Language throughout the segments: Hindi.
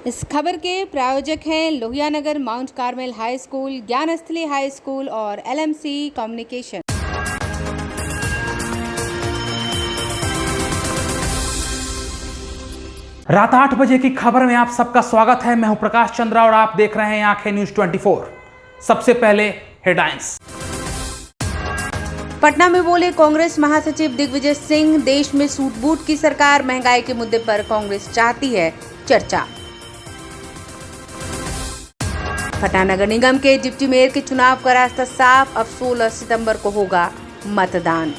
इस खबर के प्रायोजक हैं Lohia Nagar Mount Carmel high school, Gyansthali high school और LMC कम्युनिकेशन। रात 8 बजे की खबर में आप सबका स्वागत है। मैं हूं प्रकाश चंद्रा और आप देख रहे हैं आंखें न्यूज 24। सबसे पहले हेडलाइंस। पटना में बोले कांग्रेस महासचिव दिग्विजय सिंह, देश में सूट बूट की सरकार, महंगाई के मुद्दे पर कांग्रेस चाहती है चर्चा। पटना नगर निगम के डिप्टी मेयर के चुनाव का रास्ता साफ, अब 16 सितंबर को होगा मतदान।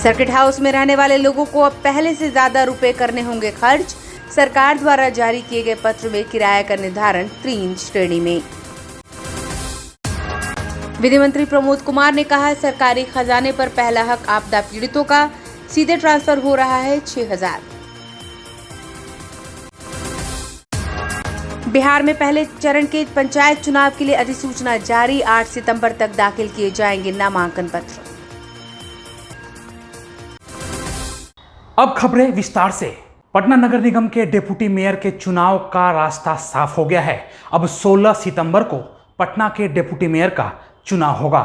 सर्किट हाउस में रहने वाले लोगों को अब पहले से ज्यादा रुपए करने होंगे खर्च। सरकार द्वारा जारी किए गए पत्र में किराए का निर्धारण 3 श्रेणी में। विधि मंत्री प्रमोद कुमार ने कहा, सरकारी खजाने पर पहला हक आपदा पीड़ितों का, सीधे ट्रांसफर हो रहा है 6000। बिहार में पहले चरण के पंचायत चुनाव के लिए अधिसूचना जारी, 8 सितंबर तक दाखिल किए जाएंगे नामांकन पत्र। अब खबरें विस्तार से। पटना नगर निगम के डिप्टी मेयर के चुनाव का रास्ता साफ हो गया है। अब 16 सितंबर को पटना के डिप्टी मेयर का चुनाव होगा।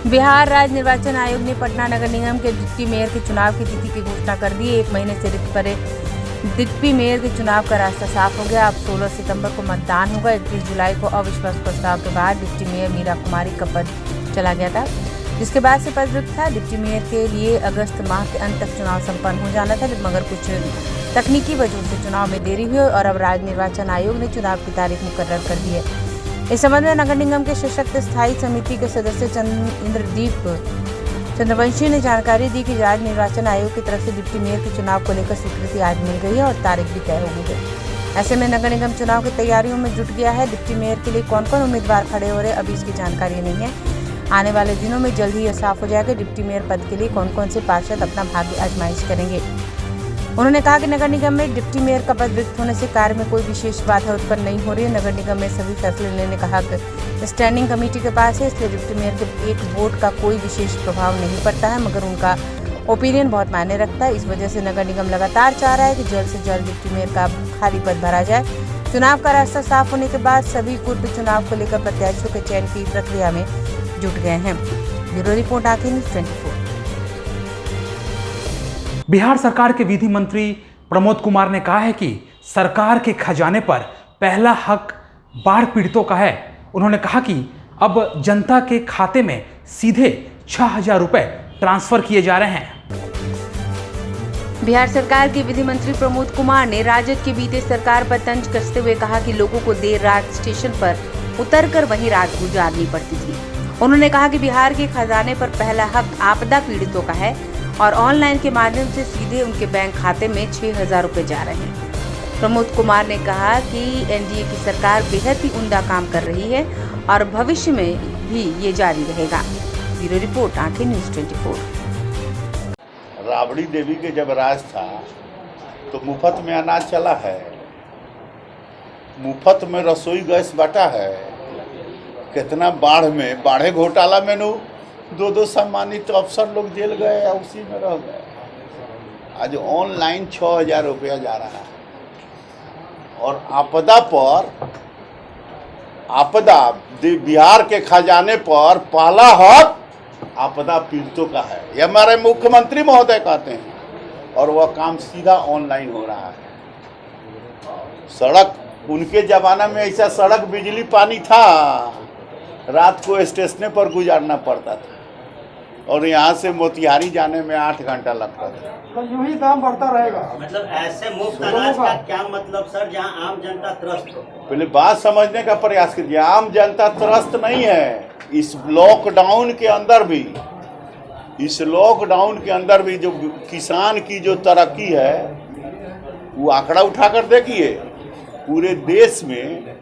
बिहार राज्य निर्वाचन आयोग ने पटना नगर निगम के डिप्टी मेयर के चुनाव की तिथि की घोषणा कर दी है। 1 महीने से रिक्त पड़े डिप्टी मेयर के चुनाव का रास्ता साफ हो गया। अब 16 सितंबर को मतदान होगा। 31 जुलाई को अविश्वास प्रस्ताव के बाद डिप्टी मेयर मीरा कुमारी का पद चला गया था, जिसके बाद से पद रिक्त था। डिप्टी मेयर के लिए अगस्त माह के अंत तक चुनाव संपन्न हो जाना था, मगर कुछ तकनीकी वजहों से चुनाव में देरी हुई और अब राज्य निर्वाचन आयोग ने चुनाव की तारीख मुकर्रर कर दी है। इस संबंध में नगर निगम के सशक्त स्थायी समिति के सदस्य इंद्रदीप चंद्रवंशी ने जानकारी दी कि राज्य निर्वाचन आयोग की तरफ से डिप्टी मेयर के चुनाव को लेकर स्वीकृति आज मिल गई है और तारीख भी तय हो गई है। ऐसे में नगर निगम चुनाव की तैयारियों में जुट गया है। डिप्टी मेयर के लिए कौन कौन उम्मीदवार खड़े हो रहे, अभी इसकी जानकारी नहीं है। आने वाले दिनों में जल्द ही यह साफ हो जाएगा डिप्टी मेयर पद के लिए कौन कौन से पार्षद अपना भाग्य आजमाइश करेंगे। उन्होंने कहा कि नगर निगम में डिप्टी मेयर का पद रिक्त होने से कार्य में कोई विशेष बाधा उत्पन्न नहीं हो रही है। नगर निगम में सभी फैसले लेने का हक स्टैंडिंग कमेटी के पास है, इसलिए डिप्टी मेयर के एक वोट का कोई विशेष प्रभाव नहीं पड़ता है, मगर उनका ओपिनियन बहुत मायने रखता है। इस वजह से नगर निगम लगातार चाह रहा है कि जल्द से जल्द डिप्टी मेयर का खाली पद भरा जाए। चुनाव का रास्ता साफ होने के बाद सभी पूर्व चुनाव को लेकर प्रत्याशियों के चयन की प्रक्रिया में जुट गए हैं। ब्यूरो रिपोर्ट आंखें न्यूज 24। बिहार सरकार के विधि मंत्री प्रमोद कुमार ने कहा है कि सरकार के खजाने पर पहला हक बाढ़ पीड़ितों का है। उन्होंने कहा कि अब जनता के खाते में सीधे 6000 रुपए ट्रांसफर किए जा रहे हैं। बिहार सरकार के विधि मंत्री प्रमोद कुमार ने राजद के बीते सरकार पर तंज कसते हुए कहा कि लोगों को देर रात स्टेशन पर उतरकर वहीं रात गुजारनी पड़ती थी। उन्होंने कहा कि बिहार के खजाने पर पहला हक आपदा पीड़ितों का है और ऑनलाइन के माध्यम से सीधे उनके बैंक खाते में 6000 रुपए जा रहे हैं। प्रमोद कुमार ने कहा कि एनडीए की सरकार बेहद ही उम्दा काम कर रही है और भविष्य में भी ये जारी रहेगा। ब्यूरो रिपोर्ट आंखें न्यूज 24। राबड़ी देवी के जब राज था तो मुफ्त में अनाज चला है, मुफ्त में रसोई गैस बटा है। कितना बाढ़े घोटाला में 2 सम्मानित अफसर लोग जेल गए या उसी में रह गए। आज ऑनलाइन 6000 रुपया जा रहा है और बिहार के खजाने पर पहला हक आपदा पीड़ितों का है, ये हमारे मुख्यमंत्री महोदय कहते हैं और वह काम सीधा ऑनलाइन हो रहा है। सड़क, उनके जमाना में ऐसा सड़क बिजली पानी था, रात को स्टेशन पर गुजारना पड़ता था और यहाँ से मोतिहारी जाने में 8 घंटा लगता था। तो यूं ही दाम बढ़ता रहेगा। मतलब ऐसे मुफ्त अनाज का क्या मतलब सर, जहाँ आम जनता त्रस्त हो? पहले बात समझने का प्रयास कीजिए। आम जनता त्रस्त नहीं है। इस लॉकडाउन के अंदर भी जो किसान की जो तरक्की है, वो आंकड़ा उठाकर देखिए, पूरे देश में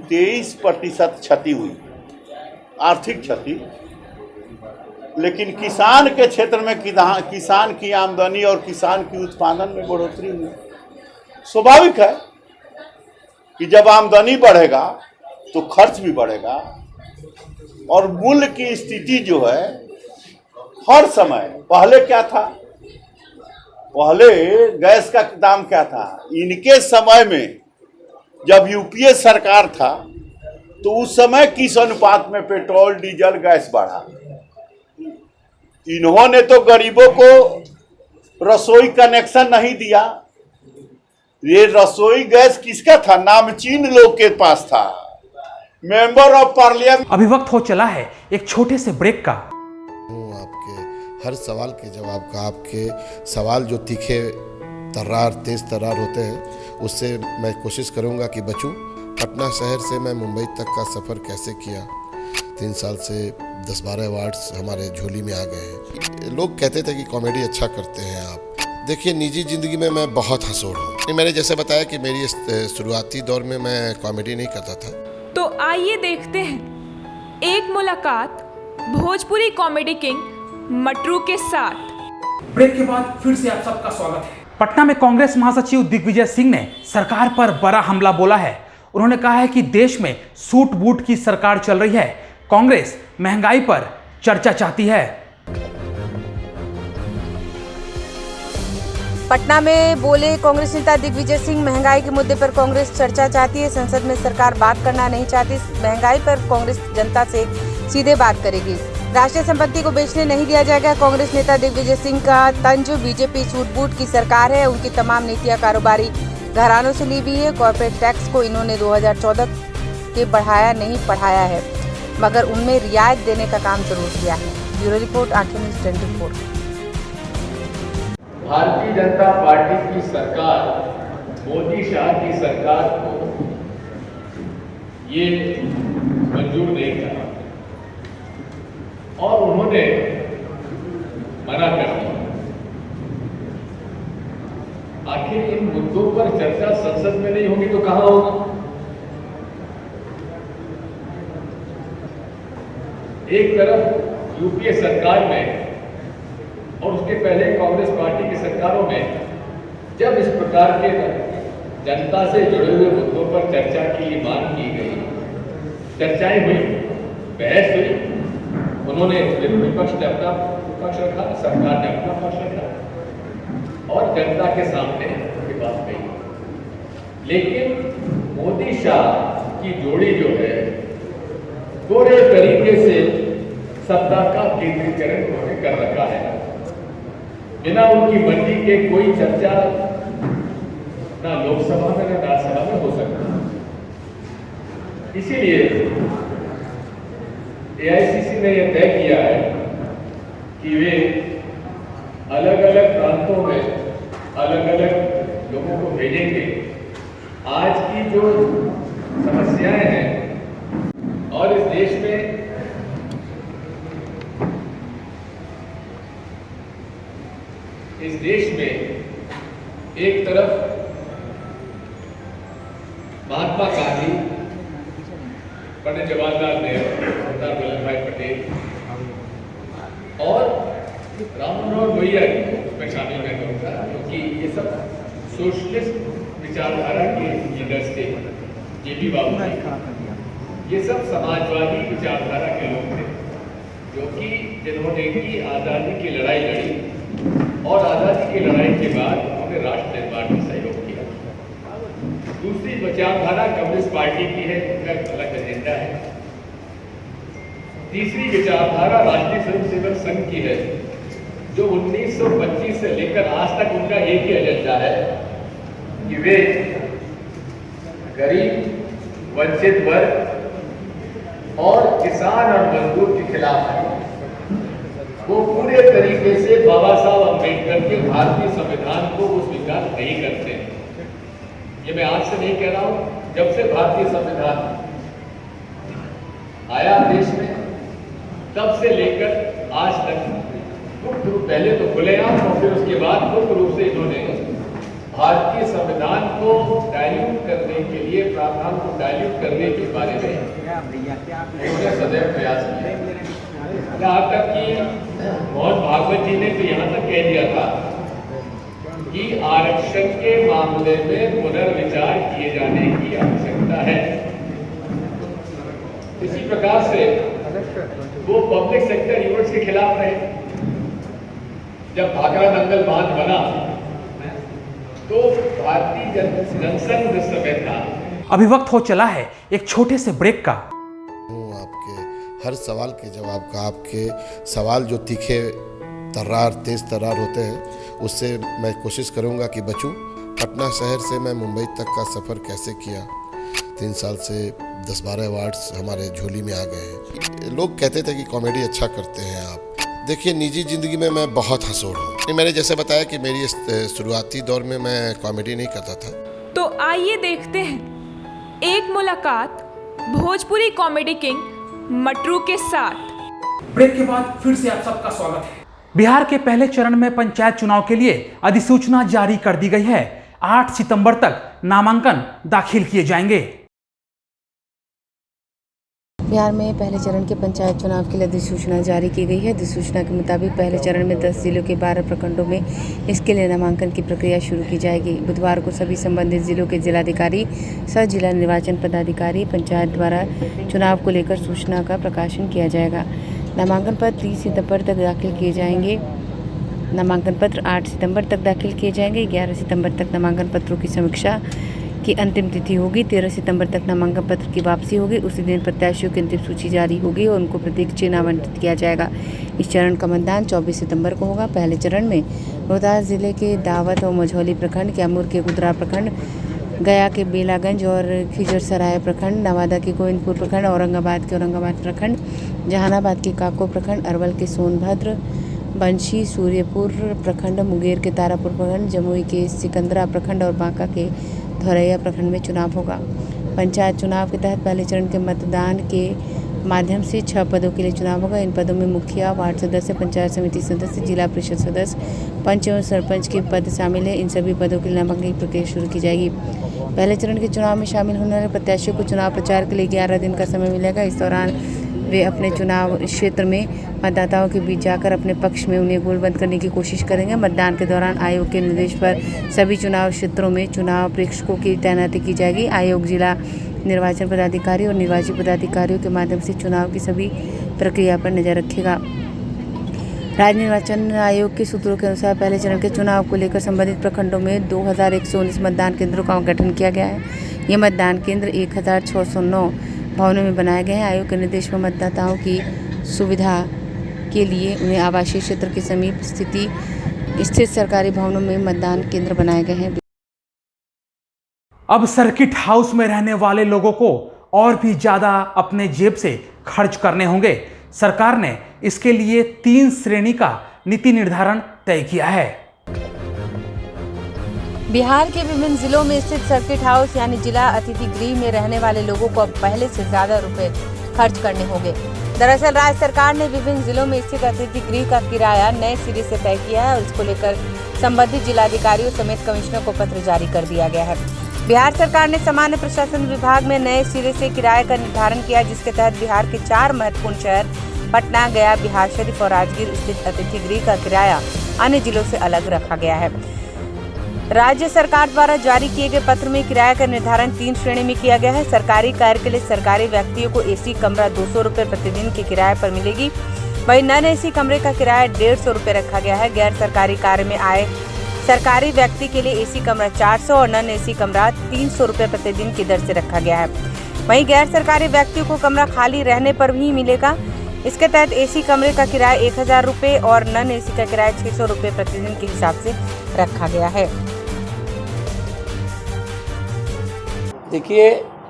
23% क्षति हुई, आर्थिक क्षति। लेकिन किसान के क्षेत्र में किसान की आमदनी और किसान की उत्पादन में बढ़ोतरी हुई। स्वाभाविक है कि जब आमदनी बढ़ेगा तो खर्च भी बढ़ेगा और मूल्य की स्थिति जो है, हर समय पहले क्या था पहले गैस का दाम क्या था? इनके समय में जब यूपीए सरकार था तो उस समय किस अनुपात में पेट्रोल डीजल गैस बढ़ा? इन्होंने तो गरीबों को रसोई कनेक्शन नहीं दिया। ये रसोई गैस किसका था? नामचीन लोग के पास था, मेंबर ऑफ पार्लियामेंट। अभी वक्त हो चला है एक छोटे से ब्रेक का। आपके हर सवाल के जवाब का, आपके सवाल जो तीखे तर्रार तेज तर्रार होते हैं उससे मैं कोशिश करूंगा कि बचूं। पटना शहर से मैं मुंबई तक का सफ़र कैसे किया, 3 साल से 10-12 अवार्ड्स हमारे झोली में आ गए हैं। लोग कहते थे कि कॉमेडी अच्छा करते हैं आप। देखिए, निजी ज़िंदगी में मैं बहुत हंसोड़ हूँ। मैंने जैसे बताया कि मेरी शुरुआती दौर में मैं कॉमेडी नहीं करता था। तो आइए देखते हैं एक मुलाकात भोजपुरी कॉमेडी किंग मटरू के साथ। ब्रेक के बाद फिर से आप सबका स्वागत है। पटना में कांग्रेस महासचिव दिग्विजय सिंह ने सरकार पर बड़ा हमला बोला है। उन्होंने कहा है कि देश में सूट बूट की सरकार चल रही है, कांग्रेस महंगाई पर चर्चा चाहती है। पटना में बोले कांग्रेस नेता दिग्विजय सिंह, महंगाई के मुद्दे पर कांग्रेस चर्चा चाहती है, संसद में सरकार बात करना नहीं चाहती। महंगाई पर कांग्रेस जनता से सीधे बात करेगी। राष्ट्रीय संपत्ति को बेचने नहीं दिया जाएगा। कांग्रेस नेता दिग्विजय सिंह का तंज, बीजेपी सूट बूट की सरकार है, उनकी तमाम नीतियां कारोबारी घरानों से ली हुई है। कॉर्पोरेट टैक्स को इन्होंने 2014 के बढ़ाया नहीं पढ़ाया है, मगर उनमें रियायत देने का काम जरूर किया है। ब्यूरो रिपोर्ट, आंखें न्यूज़ 24। भारतीय जनता पार्टी की सरकार, मोदी शाह की सरकार को ये मंजूर नहीं था और उन्होंने मना कर दिया। आखिर इन मुद्दों पर चर्चा संसद में नहीं होगी तो कहां होगी? एक तरफ यूपीए सरकार में और उसके पहले कांग्रेस पार्टी की सरकारों में जब इस प्रकार के जनता से जुड़े हुए मुद्दों पर चर्चा की मांग की गई, चर्चाएं हुई, बहस हुई, उन्होंने विपक्ष ने अपना पक्ष रखा, सरकार ने अपना पक्ष रखा और जनता के सामने ये बात कही। लेकिन मोदी शाह की जोड़ी जो है पूरे तरीके से सत्ता का केंद्रीकरण उन्होंने कर रखा है। बिना उनकी मर्जी के कोई चर्चा ना लोकसभा में ना राज्यसभा में हो सकता। इसीलिए एआईसीसी ने यह तय किया है कि वे अलग अलग प्रांतों में अलग अलग लोगों को भेजेंगे। आज की जो समस्याएं हैं और इस देश में एक तरफ महात्मा गांधी, पंडित जवाहरलाल नेहरू, सरदार वल्लभ भाई पटेल और राम मनोहर लोहिया में शामिल मैं करूँगा, क्योंकि ये सब सोशलिस्ट विचारधारा के लीडर्स थे। जेपी बाबू ये सब समाजवादी विचारधारा के लोग थे, जो कि जिन्होंने की आज़ादी की लड़ाई लड़ी और आज़ादी की लड़ाई के बाद उन्होंने राष्ट्र निर्माण में सहयोग किया। दूसरी विचारधारा कम्युनिस्ट पार्टी की है, उनका एक अलग एजेंडा है। तीसरी विचारधारा राष्ट्रीय स्वयंसेवक संघ की है, जो 1925 से लेकर आज तक उनका एक ही एजेंडा है कि वे गरीब, वंचित वर्ग और किसान और मजदूर के खिलाफ है। वो पूरे तरीके से बाबा साहब अम्बेडकर के भारतीय संविधान को वो स्वीकार नहीं करते। ये मैं आज से नहीं कह रहा हूं, जब से भारतीय संविधान आया देश में तब से लेकर आज तक गुप्त रूप, पहले तो खुलेआम और फिर उसके बाद गुप्त रूप से इन्होंने भारतीय संविधान को डाइल्यूट करने के लिए, प्रावधान को डाइल्यूट करने के बारे में उन्होंने सदैव प्रयास किया। यहाँ तक कि मोहन भागवत जी ने तो यहाँ तक कह दिया था कि आरक्षण के मामले में पुनर्विचार किए जाने की आवश्यकता है। इसी प्रकार से वो पब्लिक सेक्टर यूनिट्स के खिलाफ रहे। जब भाखड़ा नंगल बांध बना भारतीय जनसंघ जिस समय था, अभी वक्त हो चला है एक छोटे से ब्रेक का। हूँ आपके हर सवाल के जवाब का। आपके सवाल जो तीखे तर्रार तेज़ तर्रार होते हैं उससे मैं कोशिश करूँगा कि बचूँ। पटना शहर से मैं मुंबई तक का सफ़र कैसे किया, 3 साल से 10-12 अवार्ड्स हमारे झोली में आ गए हैं। लोग कहते थे कि कॉमेडी अच्छा करते हैं आप। देखिए, निजी ज़िंदगी में मैं बहुत हंसोड़ हूँ। मैंने जैसे बताया कि मेरी शुरुआती दौर में मैं कॉमेडी नहीं करता था। तो आइए देखते हैं एक मुलाकात भोजपुरी कॉमेडी किंग मटरू के साथ। ब्रेक के बाद फिर से आप सबका स्वागत है। बिहार के पहले चरण में पंचायत चुनाव के लिए अधिसूचना जारी कर दी गई है। 8 सितंबर तक नामांकन दाखिल किए जाएंगे। बिहार में पहले चरण के पंचायत चुनाव के लिए अधिसूचना जारी की गई है। अधिसूचना के मुताबिक पहले चरण में 10 जिलों के 12 प्रखंडों में इसके लिए नामांकन की प्रक्रिया शुरू की जाएगी। बुधवार को सभी संबंधित जिलों के जिलाधिकारी, सह जिला निर्वाचन पदाधिकारी, पंचायत द्वारा चुनाव को लेकर सूचना का प्रकाशन किया जाएगा। नामांकन पत्र 30 सितंबर तक दाखिल किए जाएंगे। नामांकन पत्र 8 सितंबर तक दाखिल किए जाएंगे। 11 सितंबर तक नामांकन पत्रों की समीक्षा की अंतिम तिथि होगी। 13 सितंबर तक नामांकन पत्र की वापसी होगी। उसी दिन प्रत्याशियों की अंतिम सूची जारी होगी और उनको प्रतीक चिन्ह आवंटित किया जाएगा। इस चरण का मतदान 24 सितंबर को होगा। पहले चरण में रोहतास जिले के दावत और मझौली प्रखंड, कैमूर के गुदरा प्रखंड, गया के बेलागंज और खिजरसराय प्रखंड, नवादा के गोविंदपुर प्रखंड, औरंगाबाद के औरंगाबाद प्रखंड, जहानाबाद के काको प्रखंड, अरवल के सोनभद्र, बंशी सूर्यपुर प्रखंड, मुंगेर के तारापुर प्रखंड, जमुई के सिकंदरा प्रखंड और बांका के धौरैया प्रखंड में चुनाव होगा। पंचायत चुनाव के तहत पहले चरण के मतदान के माध्यम से 6 पदों के लिए चुनाव होगा। इन पदों में मुखिया, वार्ड सदस्य, पंचायत समिति सदस्य, जिला परिषद सदस्य, पंच एवं सरपंच के पद शामिल है। इन सभी पदों के लिए नामांकन की प्रक्रिया शुरू की जाएगी। पहले चरण के चुनाव में शामिल होने वाले प्रत्याशियों को चुनाव प्रचार के लिए 11 दिन का समय मिलेगा। इस दौरान वे अपने चुनाव क्षेत्र में मतदाताओं के बीच जाकर अपने पक्ष में उन्हें गोलबंद करने की कोशिश करेंगे। मतदान के दौरान आयोग के निर्देश पर सभी चुनाव क्षेत्रों में चुनाव प्रेक्षकों की तैनाती की जाएगी। आयोग जिला निर्वाचन पदाधिकारी और निर्वाची पदाधिकारियों के माध्यम से चुनाव की सभी प्रक्रिया पर नजर रखेगा। राज्य निर्वाचन आयोग के सूत्रों के अनुसार पहले चरण के चुनाव को लेकर संबंधित प्रखंडों में 2119 मतदान केंद्रों का गठन किया गया है। ये मतदान केंद्र 1609 भवनों में बनाए गए हैं। आयोग के निर्देश पर मतदाताओं की सुविधा के लिए उन्हें आवासीय क्षेत्र के समीप स्थित सरकारी भवनों में मतदान केंद्र बनाए गए हैं। अब सर्किट हाउस में रहने वाले लोगों को और भी ज्यादा अपने जेब से खर्च करने होंगे। सरकार ने इसके लिए 3 श्रेणी का नीति निर्धारण तय किया है। बिहार के विभिन्न जिलों में स्थित सर्किट हाउस यानी जिला अतिथि गृह में रहने वाले लोगों को अब पहले से ज्यादा रुपए खर्च करने होंगे। दरअसल राज्य सरकार ने विभिन्न जिलों में स्थित अतिथि गृह का किराया नए सिरे से तय किया है और इसको लेकर संबंधित जिलाधिकारियों समेत कमिश्नर को पत्र जारी कर दिया गया है। बिहार सरकार ने सामान्य प्रशासन विभाग में नए सिरे से किराए का निर्धारण किया, जिसके तहत बिहार के 4 महत्वपूर्ण शहर पटना, गया, बिहारशरीफ और राजगीर स्थित अतिथि गृह का किराया अन्य जिलों से अलग रखा गया है। राज्य सरकार द्वारा जारी किए गए पत्र में किराए का निर्धारण 3 श्रेणी में किया गया है। सरकारी कार्य के लिए सरकारी व्यक्तियों को एसी कमरा 200 रुपये प्रतिदिन के किराए पर मिलेगी। वहीं नॉन एसी कमरे का किराया 150 रुपये रखा गया है। गैर सरकारी कार्य में आए सरकारी व्यक्ति के लिए एसी कमरा 400 और नॉन एसी कमरा 300 रुपये प्रतिदिन की दर से रखा गया है। वहीं गैर सरकारी व्यक्तियों को कमरा खाली रहने पर भी मिलेगा। इसके तहत एसी कमरे का किराया 1000 रुपये और नॉन एसी का किराया 600 रुपये प्रतिदिन के हिसाब से रखा गया है। देखिए,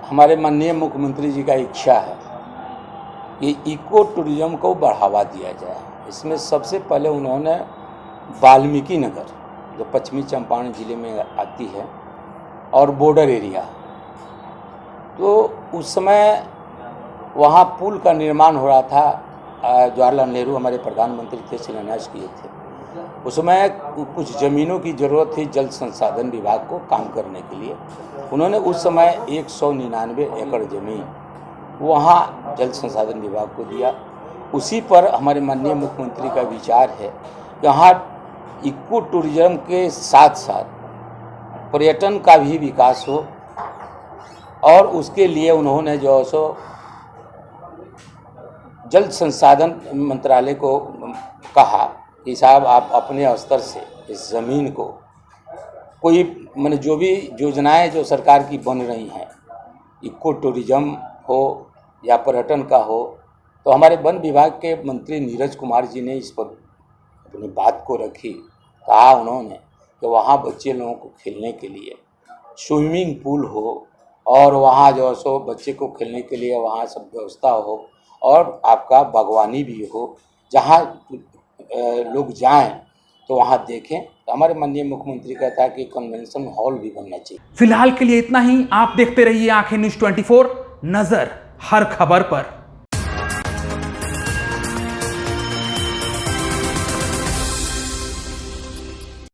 हमारे माननीय मुख्यमंत्री जी का इच्छा है कि इको टूरिज्म को बढ़ावा दिया जाए। इसमें सबसे पहले उन्होंने वाल्मीकि नगर, जो पश्चिमी चंपारण जिले में आती है और बॉर्डर एरिया, तो उस समय वहाँ पुल का निर्माण हो रहा था। जवाहरलाल नेहरू हमारे प्रधानमंत्री थे, शिलान्यास किए थे। उस समय कुछ ज़मीनों की ज़रूरत थी जल संसाधन विभाग को काम करने के लिए। उन्होंने उस समय 199 एकड़ ज़मीन वहाँ जल संसाधन विभाग को दिया। उसी पर हमारे माननीय मुख्यमंत्री का विचार है कि यहाँ इको टूरिज्म के साथ साथ पर्यटन का भी विकास हो, और उसके लिए उन्होंने जो सो जल संसाधन मंत्रालय को कहा कि साहब आप अपने स्तर से इस ज़मीन को कोई मैंने जो भी योजनाएं जो सरकार की बन रही हैं, इको टूरिज्म हो या पर्यटन का हो, तो हमारे वन विभाग के मंत्री नीरज कुमार जी ने इस पर अपनी बात को रखी। कहा उन्होंने कि वहाँ बच्चे लोगों को खेलने के लिए स्विमिंग पूल हो और वहाँ जो सो बच्चे को खेलने के लिए वहाँ सब व्यवस्था हो और आपका बागवानी भी हो, जहाँ लोग जाएं तो वहाँ देखें। तो हमारे माननीय मुख्यमंत्री का था कि कन्वेंशन हॉल भी बनना चाहिए। फिलहाल के लिए इतना ही। आप देखते रहिए आंखें न्यूज़ 24, नजर हर खबर पर।